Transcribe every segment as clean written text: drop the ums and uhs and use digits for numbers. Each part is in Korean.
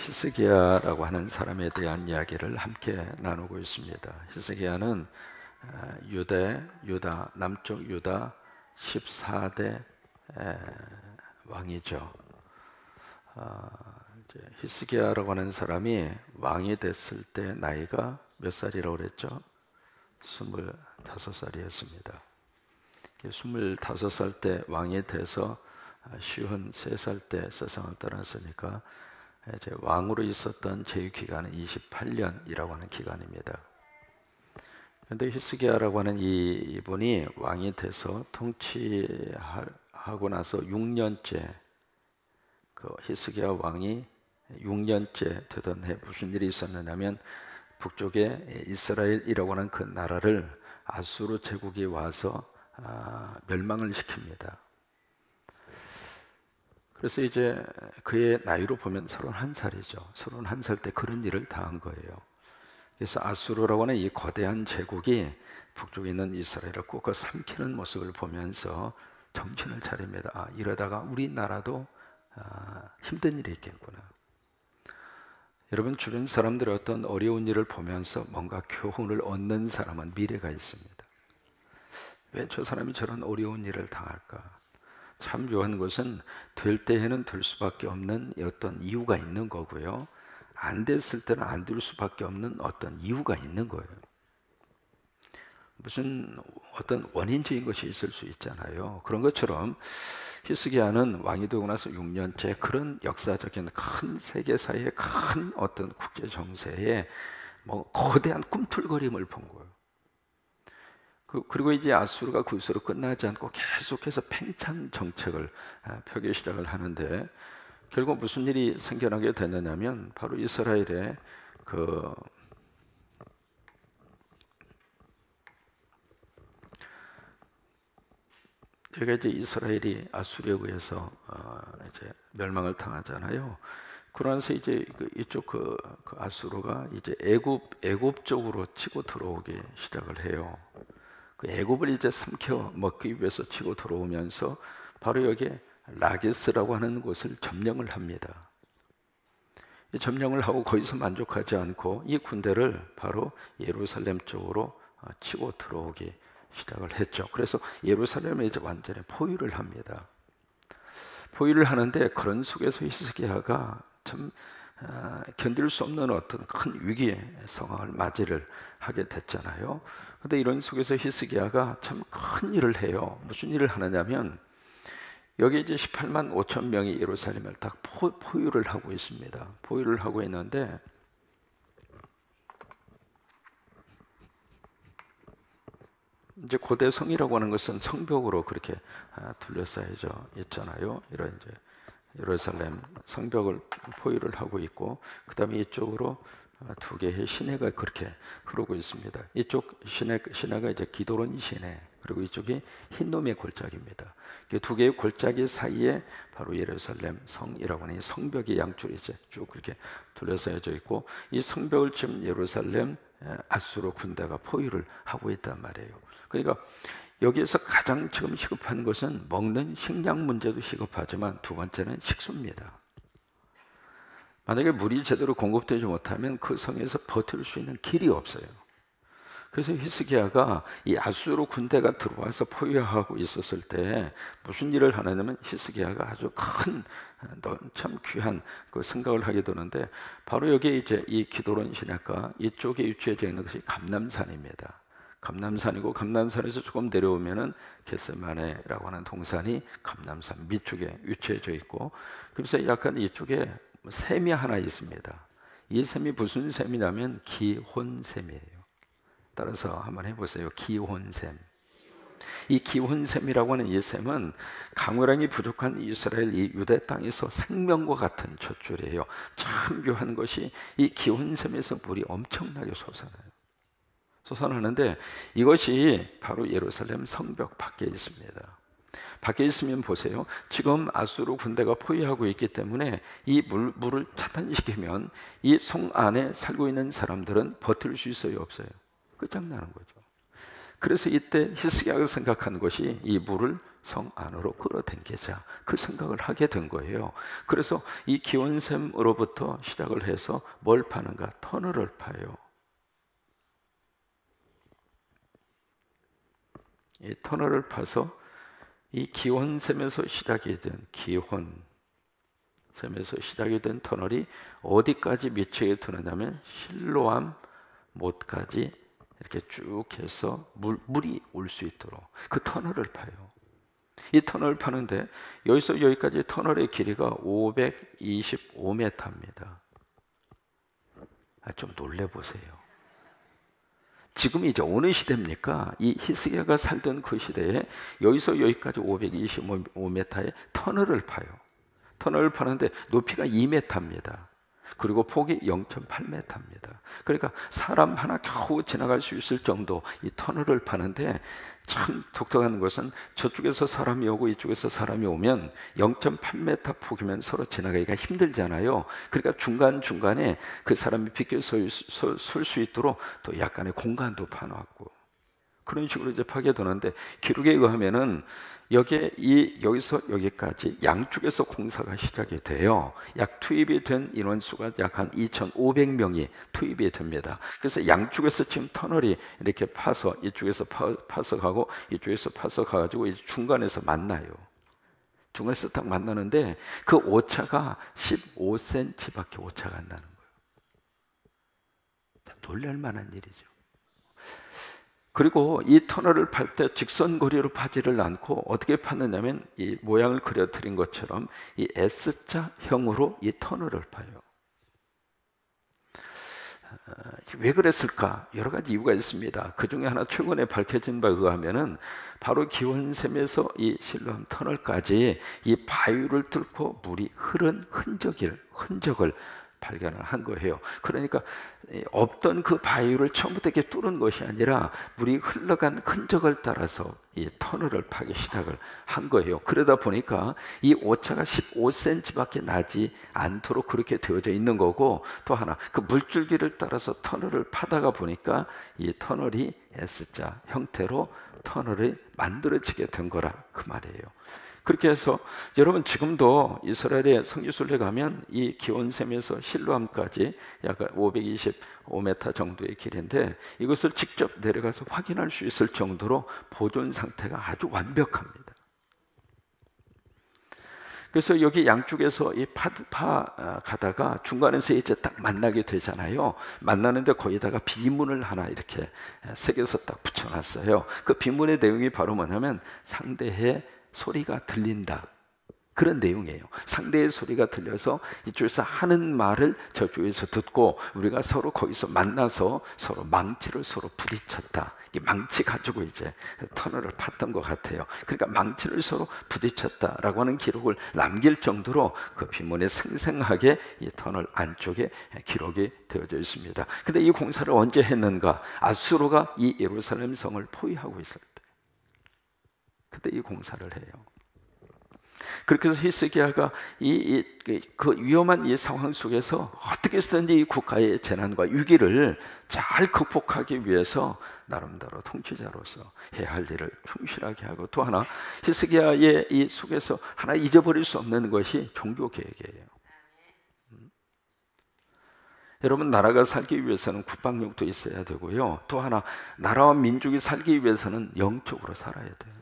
히스기야라고 하는 사람에 대한 이야기를 함께 나누고 있습니다. 히스기야는 유다 남쪽 유다 14대 왕이죠. 히스기야라고 하는 사람이 왕이 됐을 때 나이가 몇 살이라고 그랬죠? 25살이었습니다. 25살 때 왕이 돼서 53살 때 세상을 떠났으니까 이제 왕으로 있었던 제위 기간은 28년이라고 하는 기간입니다. 그런데 히스기야라고 하는 이분이 왕이 돼서 통치하고 나서 6년째, 그 히스기야 왕이 6년째 되던 해 무슨 일이 있었느냐면 북쪽에 이스라엘이라고 하는 그 나라를 아수르 제국이 와서 멸망을 시킵니다. 그래서 이제 그의 나이로 보면 31살이죠. 31살 때 그런 일을 당한 거예요. 그래서 아수르라고 하는 이 거대한 제국이 북쪽에 있는 이스라엘을 꾹 삼키는 모습을 보면서 정신을 차립니다. 이러다가 우리나라도 힘든 일이 있겠구나. 여러분, 주변 사람들의 어떤 어려운 일을 보면서 뭔가 교훈을 얻는 사람은 미래가 있습니다. 왜 저 사람이 저런 어려운 일을 당할까? 참 묘한 것은 될 때에는 될 수밖에 없는 어떤 이유가 있는 거고요, 안 됐을 때는 안 될 수밖에 없는 어떤 이유가 있는 거예요. 무슨 어떤 원인적인 것이 있을 수 있잖아요. 그런 것처럼 히스기야는 왕이 되고 나서 6년째 그런 역사적인 큰 세계사의 큰 어떤 국제 정세에 거대한 꿈틀거림을 본 거예요. 그리고 이제 아수르가 그것으로 끝나지 않고 계속해서 팽창 정책을 펴기 시작을 하는데, 결국 무슨 일이 생겨나게 되느냐면 바로 이스라엘의 여기가 이제 이스라엘이 아수르에 의해서 이제 멸망을 당하잖아요. 그러면서 이제 이쪽 아수르가 이제 애굽 쪽으로 치고 들어오기 시작을 해요. 그 애굽을 이제 삼켜 먹기 위해서 치고 들어오면서 바로 여기에 라게스라고 하는 곳을 점령을 합니다. 점령을 하고 거기서 만족하지 않고 이 군대를 바로 예루살렘 쪽으로 치고 들어오기 시작을 했죠. 그래서 예루살렘을 이제 완전히 포위를 합니다. 포위를 하는데 그런 속에서 히스기야가 참 견딜 수 없는 어떤 큰 위기의 상황을 맞이를 하게 됐잖아요. 그런데 이런 속에서 히스기야가 참 큰 일을 해요. 무슨 일을 하느냐면 여기 이제 18만 5천 명이 예루살렘을 딱 포위를 하고 있습니다. 포위를 하고 있는데 이제 고대 성이라고 하는 것은 성벽으로 그렇게 둘러싸여져 있잖아요. 이런 이제 예루살렘 성벽을 포위를 하고 있고, 그 다음에 이쪽으로 두 개의 시내가 그렇게 흐르고 있습니다. 이쪽 시내가 이제 기도론 시내, 그리고 이쪽이 흰놈의 골짜기입니다. 두 개의 골짜기 사이에 바로 예루살렘 성이라고 하는 이 성벽이 양쪽에 이제 쭉 그렇게 둘러싸여져 있고, 이 성벽을 지금 예루살렘 아수르 군대가 포위를 하고 있단 말이에요. 그러니까 여기에서 가장 지금 시급한 것은 먹는 식량 문제도 시급하지만 두 번째는 식수입니다. 만약에 물이 제대로 공급되지 못하면 그 성에서 버틸 수 있는 길이 없어요. 그래서 히스기야가 이 아수르 군대가 들어와서 포위하고 있었을 때 무슨 일을 하느냐면, 히스기야가 아주 큰 참 귀한 그 생각을 하게 되는데, 바로 여기에 이제 이 기도론 시내가 이쪽에 위치해져 있는 것이 감람산입니다. 감람산이고, 감람산에서 조금 내려오면은 겟세마네라고 하는 동산이 감람산 밑쪽에 위치해져 있고, 그래서 약간 이쪽에 샘이 하나 있습니다. 이 샘이 무슨 샘이냐면 기혼샘이에요. 따라서 한번 해보세요. 기혼샘. 이 기혼샘이라고 하는 이 샘은 강우량이 부족한 이스라엘 이 유대 땅에서 생명과 같은 젖줄이에요. 참 묘한 것이 이 기혼샘에서 물이 엄청나게 솟아나는데 이것이 바로 예루살렘 성벽 밖에 있습니다. 밖에 있으면 보세요. 지금 아수르 군대가 포위하고 있기 때문에 이 물을 차단시키면 이 성 안에 살고 있는 사람들은 버틸 수 있어요, 없어요? 끝장나는 거죠. 그래서 이때 히스기야가 생각하는 것이 이 물을 성 안으로 끌어당기자, 그 생각을 하게 된 거예요. 그래서 이 기온샘으로부터 시작을 해서 뭘 파는가? 터널을 파요. 이 터널을 파서 이 기온샘에서 시작이 된 기온샘에서 시작이 된 터널이 어디까지 미치게 되느냐면 실로암 못까지 이렇게 쭉 해서 물이 올 수 있도록 그 터널을 파요. 이 터널을 파는데 여기서 여기까지 터널의 길이가 525m입니다. 좀 놀래보세요. 지금 이제 어느 시대입니까? 이 히스기야가 살던 그 시대에 여기서 여기까지 525m의 터널을 파요. 터널을 파는데 높이가 2m입니다. 그리고 폭이 0.8m입니다. 그러니까 사람 하나 겨우 지나갈 수 있을 정도 이 터널을 파는데, 참 독특한 것은 저쪽에서 사람이 오고 이쪽에서 사람이 오면 0.8m 폭이면 서로 지나가기가 힘들잖아요. 그러니까 중간중간에 그 사람이 비껴 설 수 있도록 또 약간의 공간도 파놨고, 그런 식으로 이제 파게 되는데, 기록에 의하면은 여기서 여기까지 양쪽에서 공사가 시작이 돼요. 약 투입이 된 인원수가 약 한 2,500명이 투입이 됩니다. 그래서 양쪽에서 지금 터널이 이렇게 파서 이쪽에서 파서 가고 이쪽에서 파서 가가지고 중간에서 만나요. 중간에서 딱 만나는데 그 오차가 15cm밖에 오차가 안 나는 거예요. 놀랄 만한 일이죠. 그리고 이 터널을 팔 때 직선거리로 파지를 않고 어떻게 팠느냐면 이 모양을 그려드린 것처럼 이 S자형으로 이 터널을 파요. 왜 그랬을까? 여러 가지 이유가 있습니다. 그 중에 하나 최근에 밝혀진 바에 의하면은 바로 기온샘에서 이 실로암 터널까지 이 바위를 뚫고 물이 흐른 흔적을 발견을 한 거예요. 그러니까 없던 그 바위를 처음부터 이렇게 뚫은 것이 아니라 물이 흘러간 흔적을 따라서 이 터널을 파기 시작을 한 거예요. 그러다 보니까 이 오차가 15cm밖에 나지 않도록 그렇게 되어져 있는 거고, 또 하나 그 물줄기를 따라서 터널을 파다가 보니까 이 터널이 S자 형태로 터널이 만들어지게 된 거라 그 말이에요. 그렇게 해서 여러분 지금도 이스라엘의 성지순례 가면 이 기온샘에서 실로암까지 약 525m 정도의 길인데 이것을 직접 내려가서 확인할 수 있을 정도로 보존 상태가 아주 완벽합니다. 그래서 여기 양쪽에서 이 가다가 중간에서 이제 딱 만나게 되잖아요. 만나는데 거기다가 비문을 하나 이렇게 새겨서 딱 붙여놨어요. 그 비문의 내용이 바로 뭐냐면 상대의 소리가 들린다, 그런 내용이에요. 상대의 소리가 들려서 이쪽에서 하는 말을 저쪽에서 듣고 우리가 서로 거기서 만나서 서로 망치를 서로 부딪혔다. 이 망치 가지고 이제 터널을 팠던 것 같아요. 그러니까 망치를 서로 부딪혔다라고 하는 기록을 남길 정도로 그 비문에 생생하게 이 터널 안쪽에 기록이 되어져 있습니다. 근데 이 공사를 언제 했는가? 아수르가 이 예루살렘 성을 포위하고 있을 때 그때 이 공사를 해요. 그렇게 해서 히스기야가 그 위험한 이 상황 속에서 어떻게 해서든지 이 국가의 재난과 위기를 잘 극복하기 위해서 나름대로 통치자로서 해야 할 일을 충실하게 하고, 또 하나 히스기야의 이 속에서 하나 잊어버릴 수 없는 것이 종교 개혁이에요. 여러분, 나라가 살기 위해서는 국방력도 있어야 되고요. 또 하나 나라와 민족이 살기 위해서는 영적으로 살아야 돼요.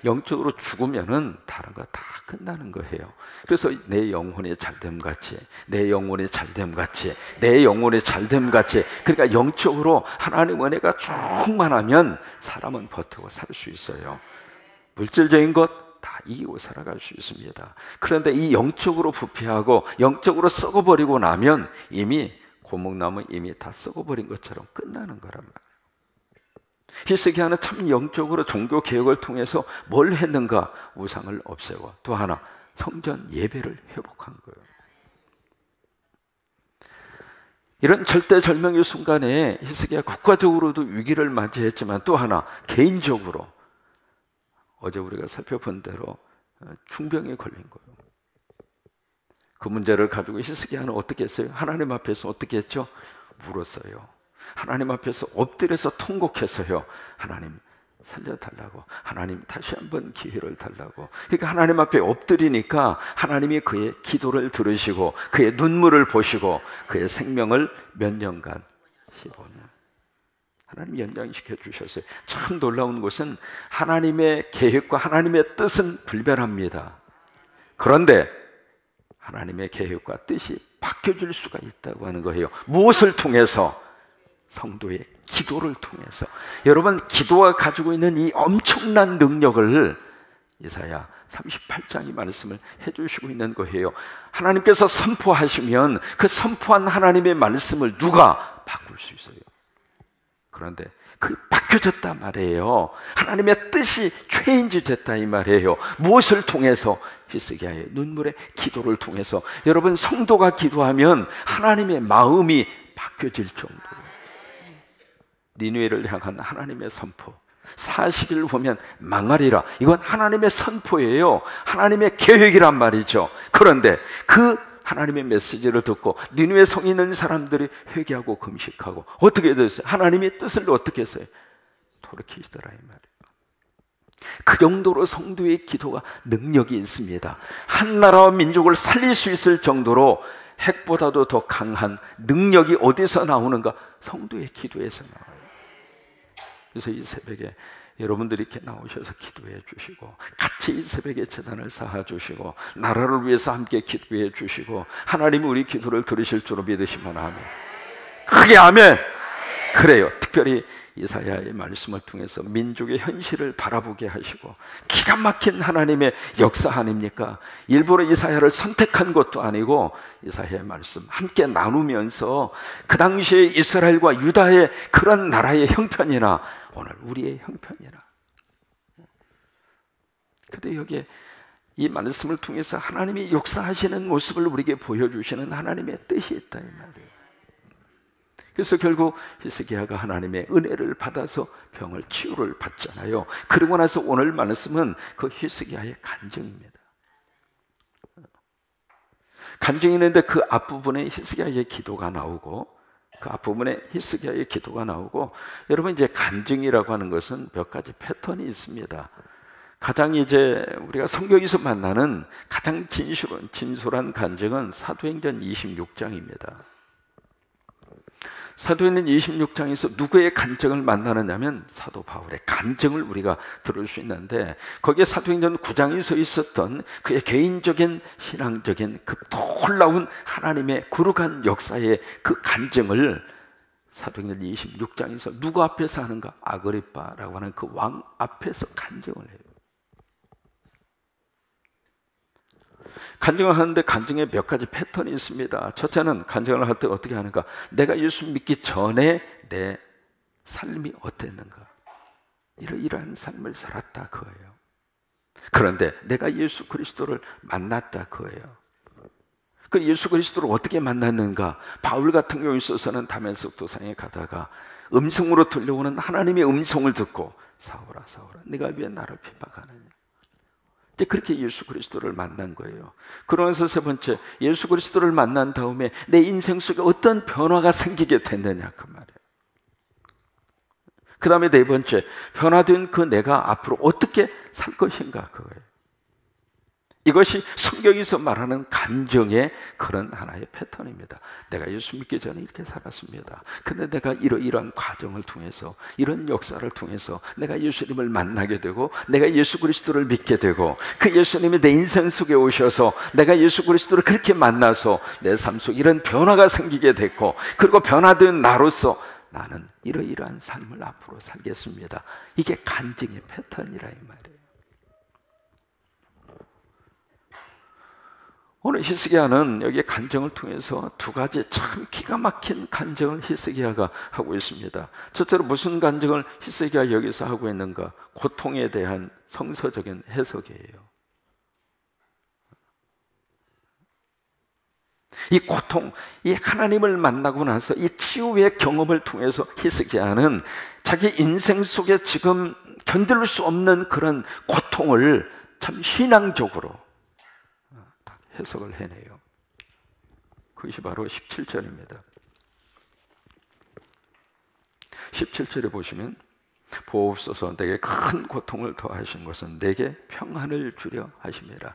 영적으로 죽으면은 다른 거 다 끝나는 거예요. 그래서 내 영혼이 잘됨 같이, 내 영혼이 잘됨 같이, 내 영혼이 잘됨 같이, 그러니까 영적으로 하나님 은혜가 충만하면 사람은 버티고 살 수 있어요. 물질적인 것 다 이기고 살아갈 수 있습니다. 그런데 이 영적으로 부패하고 영적으로 썩어버리고 나면 이미 고목나무 이미 다 썩어버린 것처럼 끝나는 거란 말이에요. 히스기야는 참 영적으로 종교 개혁을 통해서 뭘 했는가? 우상을 없애고, 또 하나 성전 예배를 회복한 거예요. 이런 절대절명의 순간에 히스기야 국가적으로도 위기를 맞이했지만 또 하나 개인적으로 어제 우리가 살펴본 대로 중병에 걸린 거예요. 그 문제를 가지고 히스기야는 어떻게 했어요? 하나님 앞에서 어떻게 했죠? 울었어요. 하나님 앞에서 엎드려서 통곡해서요, 하나님 살려달라고, 하나님 다시 한번 기회를 달라고. 그러니까 하나님 앞에 엎드리니까 하나님이 그의 기도를 들으시고 그의 눈물을 보시고 그의 생명을 몇 년간, 15년 하나님 연장시켜 주셨어요. 참 놀라운 것은 하나님의 계획과 하나님의 뜻은 불변합니다. 그런데 하나님의 계획과 뜻이 바뀌어질 수가 있다고 하는 거예요. 무엇을 통해서? 성도의 기도를 통해서. 여러분, 기도가 가지고 있는 이 엄청난 능력을 이사야 38장이 말씀을 해주시고 있는 거예요. 하나님께서 선포하시면 그 선포한 하나님의 말씀을 누가 바꿀 수 있어요? 그런데 그 바뀌어졌단 말이에요. 하나님의 뜻이 체인지 됐다 이 말이에요. 무엇을 통해서? 히스기야의 눈물의 기도를 통해서. 여러분, 성도가 기도하면 하나님의 마음이 바뀌어질 정도로. 니느웨를 향한 하나님의 선포, 40일 후면 망하리라. 이건 하나님의 선포예요. 하나님의 계획이란 말이죠. 그런데 그 하나님의 메시지를 듣고 니느웨 성에 있는 사람들이 회개하고 금식하고 어떻게 됐어요? 하나님의 뜻을 어떻게 했어요? 돌이키시더라 이 말이에요. 그 정도로 성도의 기도가 능력이 있습니다. 한 나라와 민족을 살릴 수 있을 정도로 핵보다도 더 강한 능력이 어디서 나오는가? 성도의 기도에서 나와요. 그래서 이 새벽에 여러분들이 이렇게 나오셔서 기도해 주시고, 같이 이 새벽에 제단을 쌓아 주시고, 나라를 위해서 함께 기도해 주시고, 하나님이 우리 기도를 들으실 줄로 믿으시면 아멘. 크게 아멘. 그래요. 특별히 이사야의 말씀을 통해서 민족의 현실을 바라보게 하시고, 기가 막힌 하나님의 역사 아닙니까? 일부러 이사야를 선택한 것도 아니고 이사야의 말씀 함께 나누면서 그 당시에 이스라엘과 유다의 그런 나라의 형편이나 오늘 우리의 형편이나, 근데 여기에 이 말씀을 통해서 하나님이 역사하시는 모습을 우리에게 보여주시는 하나님의 뜻이 있다 이 말이에요. 그래서 결국 히스기야가 하나님의 은혜를 받아서 병을 치유를 받잖아요. 그러고 나서 오늘 말씀은 그 히스기야의 간증입니다. 간증이 있는데 그 앞부분에 히스기야의 기도가 나오고, 그 앞부분에 히스기야의 기도가 나오고, 여러분 이제 간증이라고 하는 것은 몇 가지 패턴이 있습니다. 가장 이제 우리가 성경에서 만나는 가장 진솔한 간증은 사도행전 26장입니다. 사도행전 26장에서 누구의 간증을 만나느냐면 사도 바울의 간증을 우리가 들을 수 있는데, 거기에 사도행전 9장에 서 있었던 그의 개인적인 신앙적인 그 놀라운 하나님의 거룩한 역사의 그 간증을 사도행전 26장에서 누구 앞에서 하는가? 아그리빠라고 하는 그 왕 앞에서 간증을 해요. 간증을 하는데 간증에 몇 가지 패턴이 있습니다. 첫째는 간증을 할 때 어떻게 하는가? 내가 예수 믿기 전에 내 삶이 어땠는가? 이러한 삶을 살았다 그거예요. 그런데 내가 예수 그리스도를 만났다 그거예요. 그 예수 그리스도를 어떻게 만났는가? 바울 같은 경우에 있어서는 다메섹 도상에 가다가 음성으로 들려오는 하나님의 음성을 듣고 사울아 사울아 네가 왜 나를 핍박하느냐? 그렇게 예수 그리스도를 만난 거예요. 그러면서 세 번째, 예수 그리스도를 만난 다음에 내 인생 속에 어떤 변화가 생기게 됐느냐 그 말이에요. 그 다음에 네 번째, 변화된 그 내가 앞으로 어떻게 살 것인가 그거예요. 이것이 성경에서 말하는 간증의 그런 하나의 패턴입니다. 내가 예수 믿기 전에 이렇게 살았습니다. 근데 내가 이러한 과정을 통해서, 이런 역사를 통해서 내가 예수님을 만나게 되고, 내가 예수 그리스도를 믿게 되고, 그 예수님이 내 인생 속에 오셔서 내가 예수 그리스도를 그렇게 만나서 내 삶 속에 이런 변화가 생기게 됐고, 그리고 변화된 나로서 나는 이러이러한 삶을 앞으로 살겠습니다. 이게 간증의 패턴이라 이 말이에요. 오늘 히스기야는 여기 간증을 통해서 두 가지 참 기가 막힌 간증을 히스기야가 하고 있습니다. 첫째로 무슨 간증을 히스기야가 여기서 하고 있는가? 고통에 대한 성서적인 해석이에요. 이 고통, 이 하나님을 만나고 나서 이 치유의 경험을 통해서 히스기야는 자기 인생 속에 지금 견딜 수 없는 그런 고통을 참 신앙적으로 해석을 해내요. 그것이 바로 17절입니다. 17절에 보시면 보옵소서. 내게 큰 고통을 더하신 것은 내게 평안을 주려 하심이라.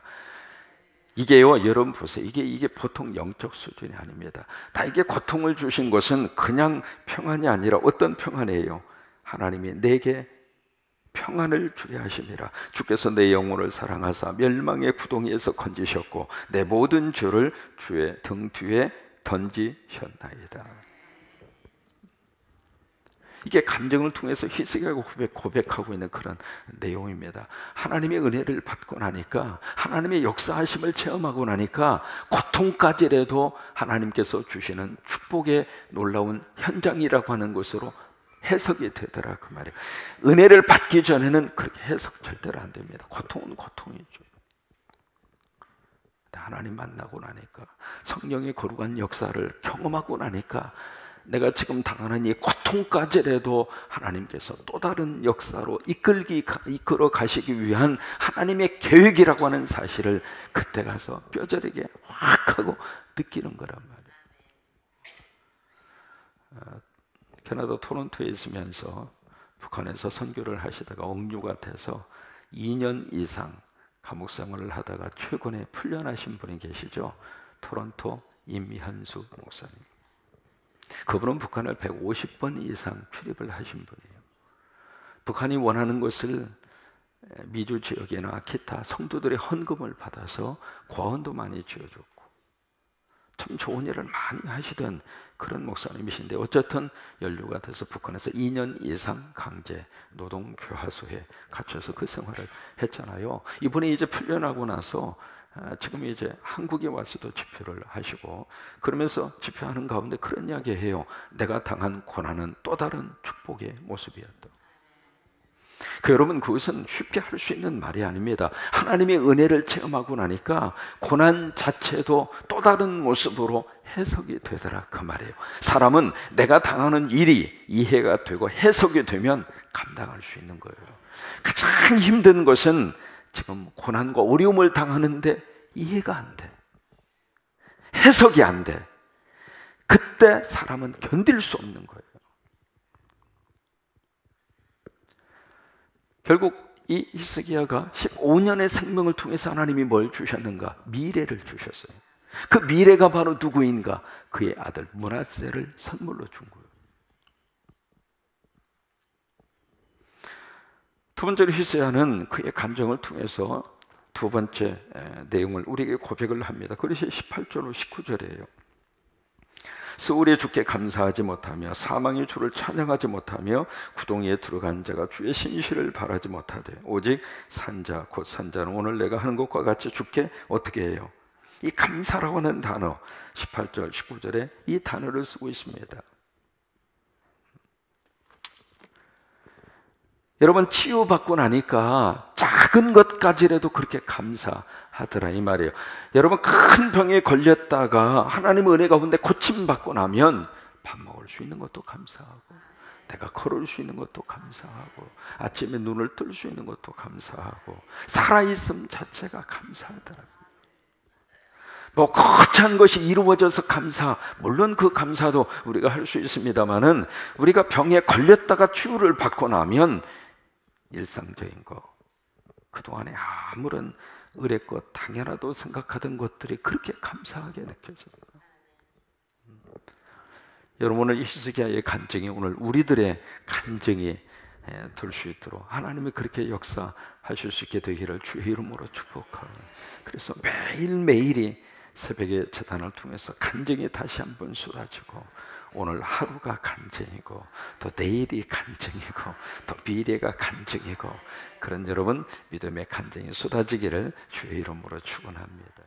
이게요, 여러분 보세요. 이게 보통 영적 수준이 아닙니다. 나에게 고통을 주신 것은 그냥 평안이 아니라 어떤 평안이에요? 하나님이 내게 평안을 주려 하심이라. 주께서 내 영혼을 사랑하사 멸망의 구덩이에서 건지셨고 내 모든 죄를 주의 등 뒤에 던지셨나이다. 이게 감정을 통해서 희생하고 고백하고 있는 그런 내용입니다. 하나님의 은혜를 받고 나니까, 하나님의 역사하심을 체험하고 나니까 고통까지라도 하나님께서 주시는 축복의 놀라운 현장이라고 하는 것으로 해석이 되더라 그 말이에요. 은혜를 받기 전에는 그렇게 해석 절대로 안 됩니다. 고통은 고통이죠. 하나님 만나고 나니까, 성령의 거룩한 역사를 경험하고 나니까 내가 지금 당하는 이 고통까지라도 하나님께서 또 다른 역사로 이끌어 가시기 위한 하나님의 계획이라고 하는 사실을 그때 가서 뼈저리게 확 하고 느끼는 거란 말이에요. 캐나다 토론토에 있으면서 북한에서 선교를 하시다가 억류가 돼서 2년 이상 감옥 생활을 하다가 최근에 풀려나신 분이 계시죠. 토론토 임현수 목사님. 그분은 북한을 150번 이상 출입을 하신 분이에요. 북한이 원하는 것을 미주 지역이나 기타 성도들의 헌금을 받아서 과원도 많이 지어줬고 참 좋은 일을 많이 하시던 그런 목사님이신데, 어쨌든 연루가 돼서 북한에서 2년 이상 강제 노동 교화소에 갇혀서 그 생활을 했잖아요. 이분이 이제 풀려나고 나서 지금 이제 한국에 와서도 집회를 하시고, 그러면서 집회하는 가운데 그런 이야기 해요. 내가 당한 고난은 또 다른 축복의 모습이었다. 여러분, 그것은 쉽게 할 수 있는 말이 아닙니다. 하나님의 은혜를 체험하고 나니까 고난 자체도 또 다른 모습으로 해석이 되더라 그 말이에요. 사람은 내가 당하는 일이 이해가 되고 해석이 되면 감당할 수 있는 거예요. 가장 힘든 것은 지금 고난과 어려움을 당하는데 이해가 안 돼, 해석이 안 돼. 그때 사람은 견딜 수 없는 거예요. 결국 이 히스기야가 15년의 생명을 통해서 하나님이 뭘 주셨는가? 미래를 주셨어요. 그 미래가 바로 누구인가? 그의 아들 므낫세를 선물로 준 거예요. 두 번째로 히스기야는 그의 감정을 통해서 두 번째 내용을 우리에게 고백을 합니다. 그것이 18절 19절이에요. 스올의 주께 감사하지 못하며 사망의 주를 찬양하지 못하며 구덩이에 들어간 자가 주의 신실을 바라지 못하되 오직 산자 곧 산자는 오늘 내가 하는 것과 같이 주께 어떻게 해요? 이 감사라고 하는 단어 18절 19절에 이 단어를 쓰고 있습니다. 여러분, 치유받고 나니까 작은 것까지라도 그렇게 감사하더라 이 말이에요. 여러분, 큰 병에 걸렸다가 하나님의 은혜 가운데 고침받고 나면 밥 먹을 수 있는 것도 감사하고, 내가 걸을 수 있는 것도 감사하고, 아침에 눈을 뜰 수 있는 것도 감사하고, 살아있음 자체가 감사하더라고요. 뭐 거창한 것이 이루어져서 감사, 물론 그 감사도 우리가 할 수 있습니다만은, 우리가 병에 걸렸다가 치유를 받고 나면 일상적인 거, 그동안에 아무런 의뢰것 당연하다고 생각하던 것들이 그렇게 감사하게 느껴져요. 여러분, 오늘 히스기야의 간증이 오늘 우리들의 간증이 될 수 있도록 하나님이 그렇게 역사하실 수 있게 되기를 주의 이름으로 축복하고, 그래서 매일매일이 새벽의 제단을 통해서 간증이 다시 한번 쏟아지고, 오늘 하루가 간증이고, 또 내일이 간증이고, 또 미래가 간증이고, 그런 여러분 믿음의 간증이 쏟아지기를 주의 이름으로 축원합니다.